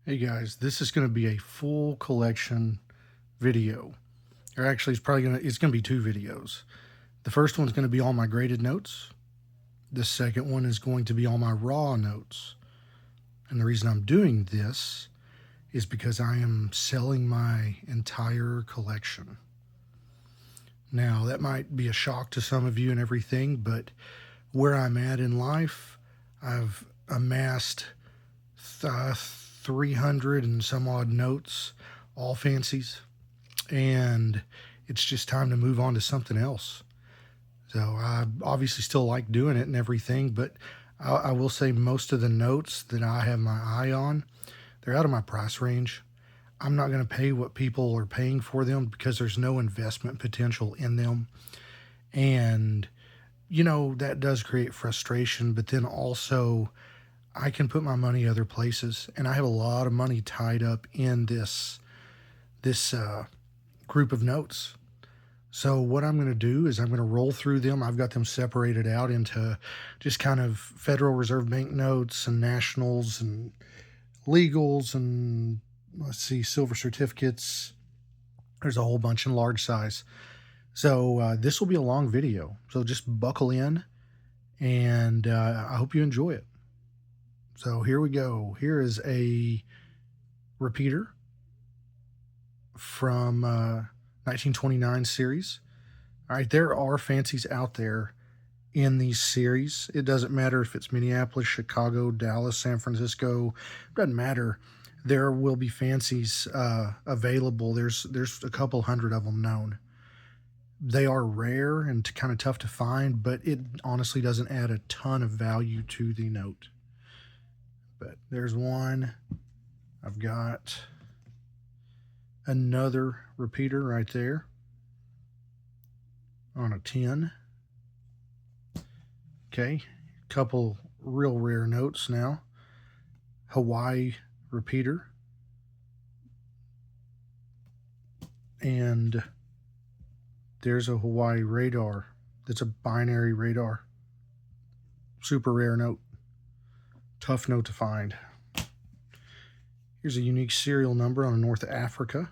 Hey guys, this is going to be a full collection video. Or actually it's going to be two videos. The first one's going to be all my graded notes. The second one is going to be all my raw notes. And the reason I'm doing this is because I am selling my entire collection. Now, that might be a shock to some of you and everything, but where I'm at in life, I've amassed 300 and some odd notes, all fancies, and it's just time to move on to something else. So I obviously still like doing it and everything, but I will say most of the notes that I have my eye on, they're out of my price range. I'm not going to pay what people are paying for them because there's no investment potential in them. And, that does create frustration, but then also I can put my money other places. And I have a lot of money tied up in this group of notes. So what I'm going to do is I'm going to roll through them. I've got them separated out into just kind of Federal Reserve Bank notes and nationals and legals and let's see, silver certificates. There's a whole bunch in large size. So this will be a long video. So just buckle in and I hope you enjoy it. So here we go. Here is a repeater from 1929 series. All right, there are fancies out there in these series. It doesn't matter if it's Minneapolis, Chicago, Dallas, San Francisco. It doesn't matter. There will be fancies available. There's a couple hundred of them known. They are rare and kind of tough to find, but it honestly doesn't add a ton of value to the note. But there's one. I've got another repeater right there on a 10. Okay, couple real rare notes now. Hawaii repeater. And there's a Hawaii radar. That's a binary radar. Super rare note. Tough note to find. Here's a unique serial number on North Africa.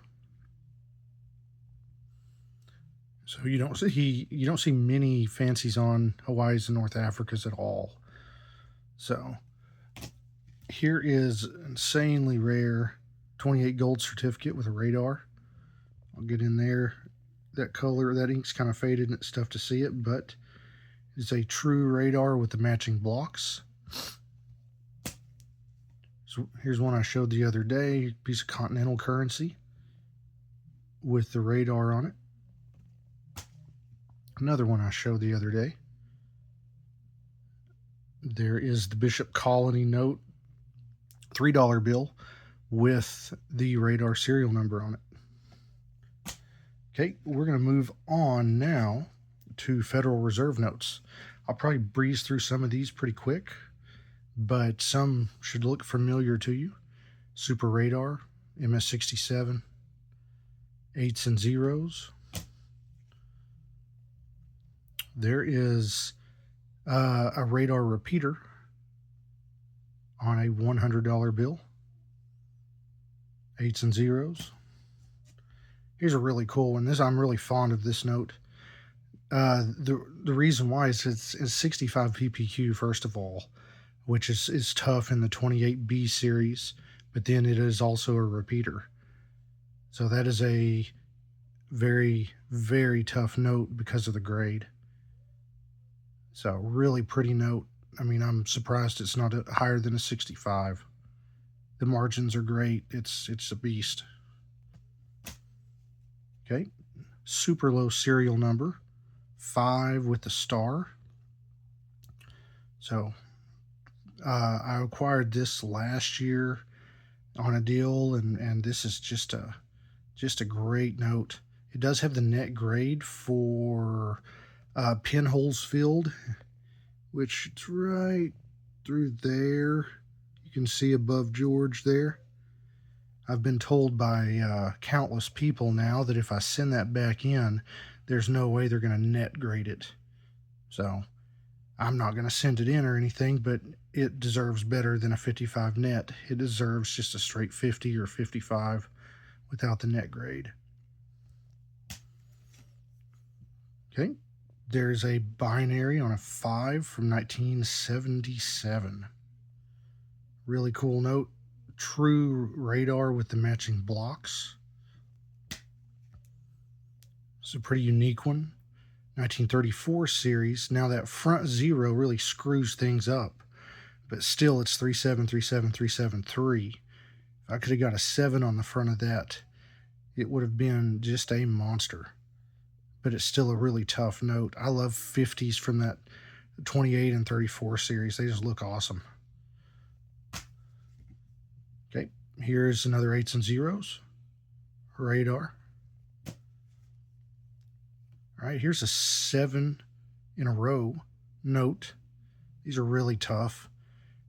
So you don't see many fancies on Hawaii's and North Africa's at all. So here is insanely rare 28 gold certificate with a radar. I'll get in there. That color, that ink's kind of faded and it's tough to see it, but it's a true radar with the matching blocks. So here's one I showed the other day, piece of continental currency with the radar on it. Another one I showed the other day. There is the Bishop Colony note, $3 bill with the radar serial number on it. Okay, we're going to move on now to Federal Reserve notes. I'll probably breeze through some of these pretty quick, but some should look familiar to you. Super Radar, MS-67, 8s and 0s. There is a radar repeater on a $100 bill, 8s and 0s. Here's a really cool one. I'm really fond of this note. The reason why is it's 65 PPQ first of all, which is tough in the 28B series, but then it is also a repeater. So that is a very, very tough note because of the grade. So really pretty note. I mean, I'm surprised it's not higher than a 65. The margins are great. It's a beast. Okay, super low serial number, 5 with the star. So I acquired this last year on a deal, and this is just a great note. It does have the net grade for pinholes filled, which it's right through there. You can see above George there. I've been told by countless people now that if I send that back in, there's no way they're going to net grade it. So I'm not going to send it in or anything, but it deserves better than a 55 net. It deserves just a straight 50 or 55 without the net grade. Okay, there's a binary on a 5 from 1977. Really cool note. True radar with the matching blocks. It's a pretty unique one. 1934 series. Now that front 0 really screws things up, but still it's 3737373. If I could have got a 7 on the front of that, it would have been just a monster. But it's still a really tough note. I love 50s from that 28 and 34 series. They just look awesome. Okay, here's another 8s and 0s. Radar. All right, here's a 7 in a row note. These are really tough.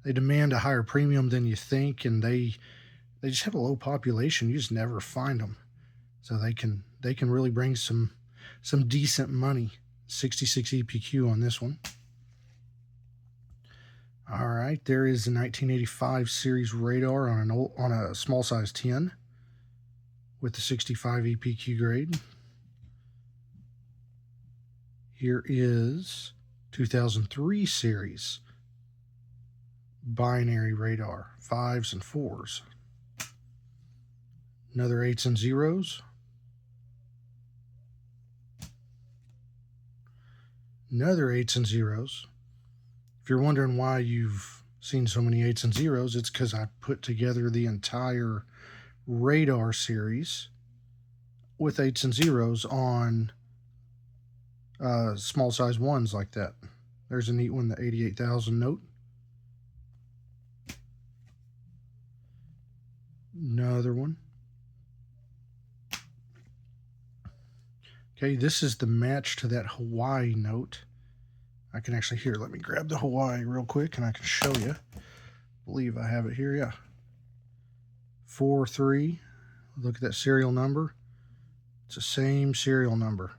They demand a higher premium than you think, and they just have a low population. You just never find them. So they can really bring some decent money. 66 EPQ on this one. All right, there is a 1985 series radar on a small size 10 with the 65 EPQ grade. Here is 2003 series binary radar, 5s and 4s. Another 8s and 0s. Another 8s and 0s. If you're wondering why you've seen so many 8s and 0s, it's because I put together the entire radar series with 8s and 0s on small size 1s like that. There's a neat one, the 88,000 note. Another one. Okay, this is the match to that Hawaii note. I can actually hear. Let me grab the Hawaii real quick and I can show you. I believe I have it here. Yeah. 43. Look at that serial number. It's the same serial number.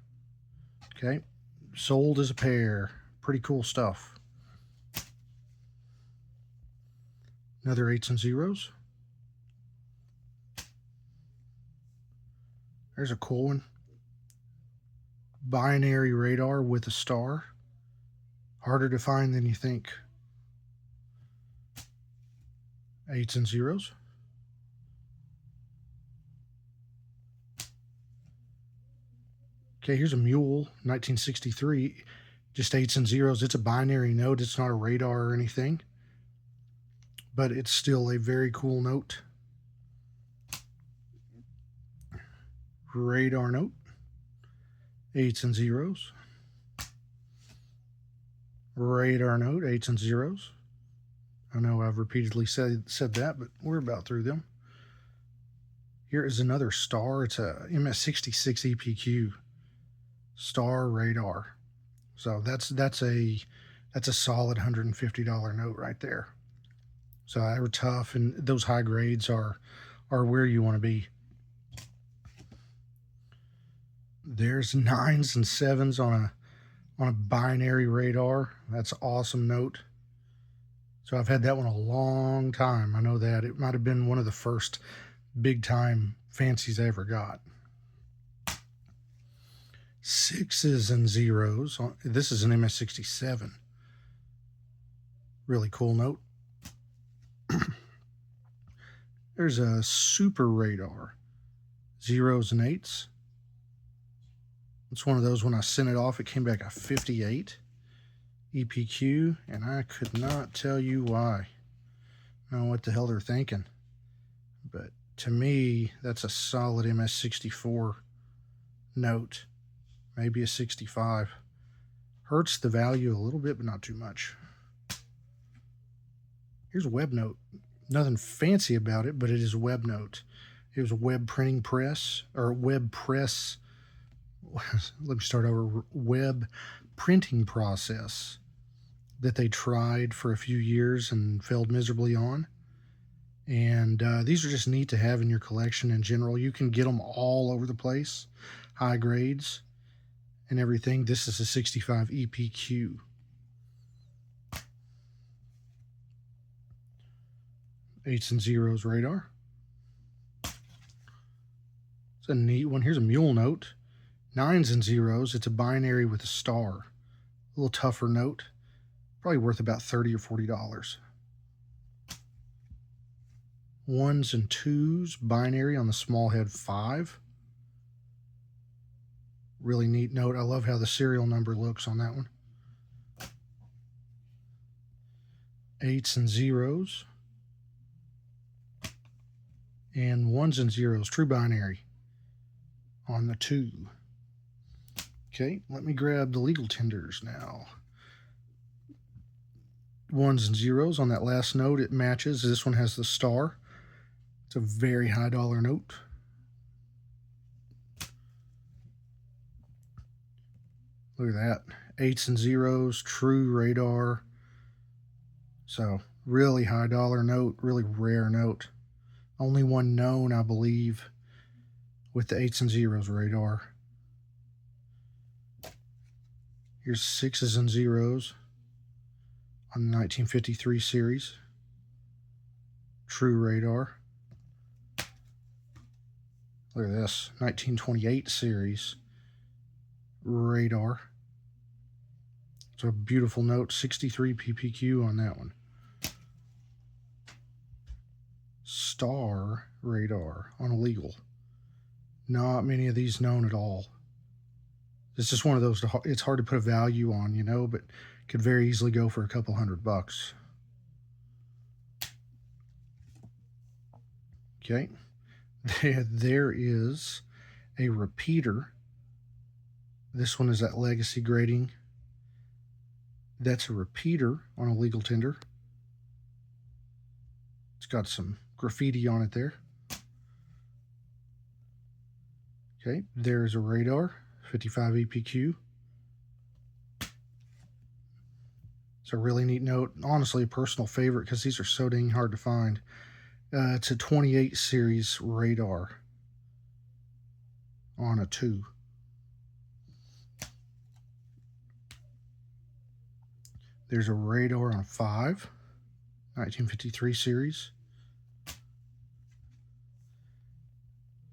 Okay. Sold as a pair. Pretty cool stuff. Another 8s and 0s. There's a cool one. Binary radar with a star. Harder to find than you think. 8s and 0s. Okay, here's a Mule, 1963. Just 8s and 0s. It's a binary note. It's not a radar or anything. But it's still a very cool note. Radar note. 8s and 0s. Radar note, 8s and 0s. I know I've repeatedly said that, but we're about through them. Here is another star. It's a MS66 EPQ star radar. So that's a solid $150 note right there. So they were tough, and those high grades are where you want to be. There's 9s and 7s on a binary radar. That's an awesome note. So I've had that one a long time. I know that. It might have been one of the first big time fancies I ever got. 6s and 0s. This is an MS67. Really cool note. There's a super radar. 0s and 8s. It's one of those, when I sent it off, it came back a 58 EPQ, and I could not tell you why. I don't know what the hell they're thinking. But to me, that's a solid MS64 note. Maybe a 65. Hurts the value a little bit, but not too much. Here's a web note. Nothing fancy about it, but it is a web note. It was a web printing press, or web press. Let me start over. Web printing process that they tried for a few years and failed miserably on. And these are just neat to have in your collection in general. You can get them all over the place, high grades and everything. This is a 65 EPQ. 8s and zeros radar. It's a neat one. Here's a mule note. 9s and zeros. It's a binary with a star. A little tougher note. Probably worth about $30 or $40. 1s and 2s, binary on the small head 5. Really neat note. I love how the serial number looks on that one. 8s and zeros. And 1s and zeros, true binary on the 2. Okay, let me grab the legal tenders now. 1s and zeros on that last note, it matches. This one has the star. It's a very high dollar note. Look at that. 8s and zeros, true radar. So really high dollar note, really rare note. Only one known, I believe, with the 8s and zeros radar. Here's 6s and zeros on the 1953 series. True radar. Look at this, 1928 series radar. It's a beautiful note, 63 PPQ on that one. Star radar on illegal. Not many of these known at all. It's just one of those, it's hard to put a value on, you know, but could very easily go for a couple $100. Okay. There is a repeater. This one is at Legacy Grading. That's a repeater on a legal tender. It's got some graffiti on it there. Okay, there's a radar, 55 EPQ. It's a really neat note. Honestly, a personal favorite because these are so dang hard to find. It's a 28 series radar on a 2. There's a radar on a 5, 1953 series.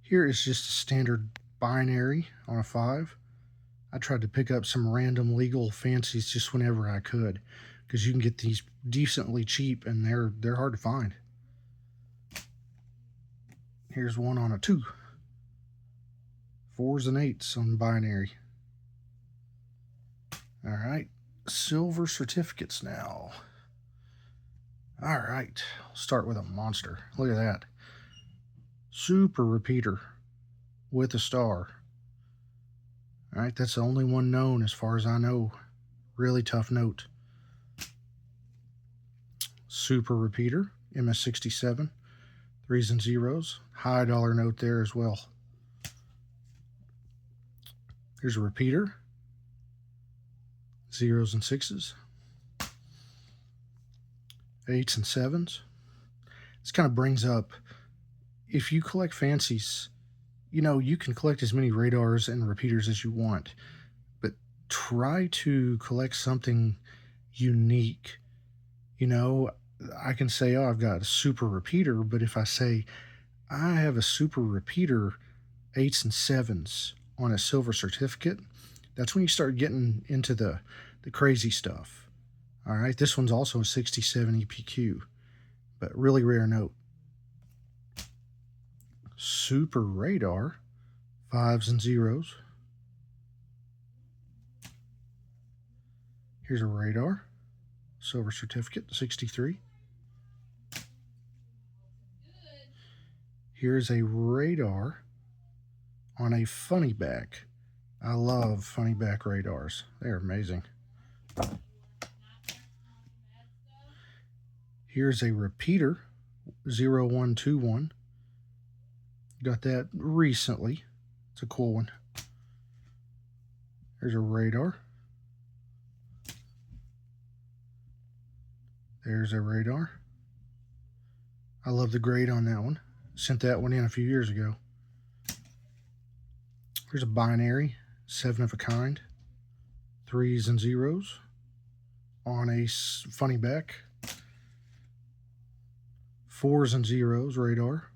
Here is just a standard binary on a 5. I tried to pick up some random legal fancies just whenever I could because you can get these decently cheap and they're hard to find. Here's one on a 2. 4s and 8s on binary. All right, silver certificates now. All right, I'll start with a monster. Look at that. Super repeater with a star. All right, that's the only one known as far as I know. Really tough note. Super repeater, MS67, 3s and zeros. High dollar note there as well. Here's a repeater, 0s and 6s, 8s and 7s. This kind of brings up, if you collect fancies, you know, you can collect as many radars and repeaters as you want, but try to collect something unique. You know, I can say, oh, I've got a super repeater, but if I say I have a super repeater 8s and 7s on a silver certificate, that's when you start getting into the crazy stuff. All right, this one's also a 67 EPQ, but really rare note. Super radar, 5s and zeros. Here's a radar, silver certificate, 63. Here's a radar on a funny back. I love funny back radars. They're amazing. Here's a repeater, 0121. Got that recently. It's a cool one. There's a radar. There's a radar. I love the grade on that one. Sent that one in a few years ago. Here's a binary, 7 of a kind, 3s and zeros on a funny back. 4s and 0s radar,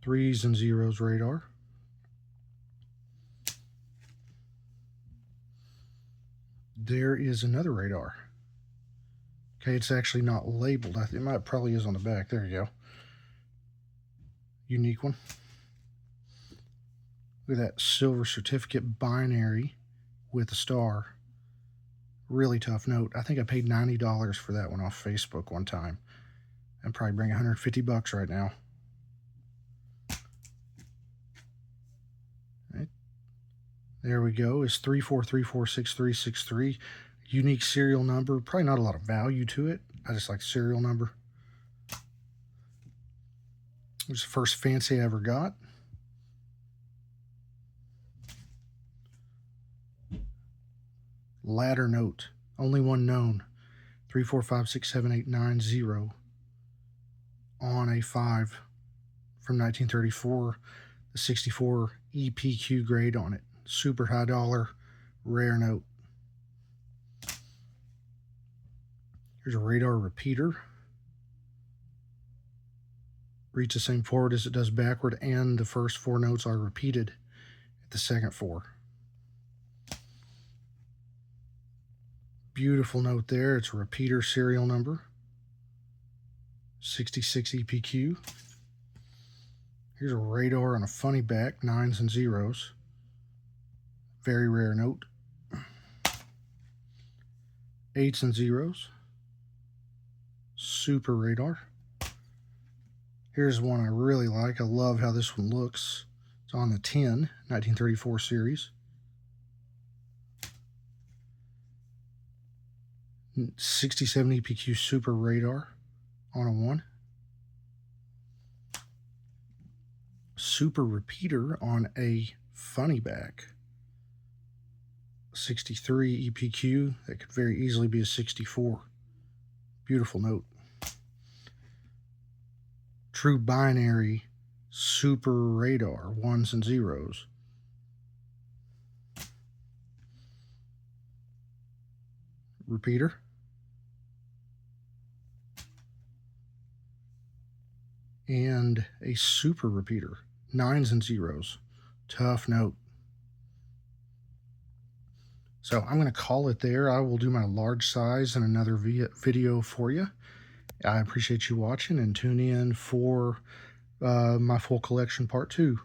3s and 0s radar, there is another radar. Okay, it's actually not labeled. It probably is on the back. There you go. Unique one. Look at that silver certificate binary with a star. Really tough note. I think I paid $90 for that one off Facebook one time. And probably bring $150 right now. Right. There we go. It's 34346363. Unique serial number. Probably not a lot of value to it. I just like serial number. It was the first fancy I ever got. Ladder note. Only one known. 3456789 on a 5 from 1934. The 64 EPQ grade on it. Super high dollar. Rare note. Here's a radar repeater. Reads the same forward as it does backward, and the first 4 notes are repeated at the second 4. Beautiful note there. It's a repeater serial number. 66 EPQ. Here's a radar on a funny back, 9s and 0s. Very rare note. 8s and 0s. Super radar. Here's one I really like. I love how this one looks. It's on the 10, 1934 series. 67 EPQ super radar on a 1. Super repeater on a funny back. 63 EPQ. That could very easily be a 64. Beautiful note. True binary super radar, 1s and 0s. Repeater. And a super repeater, 9s and 0s. Tough note. So I'm going to call it there. I will do my large size in another video for you. I appreciate you watching, and tune in for my full collection part 2.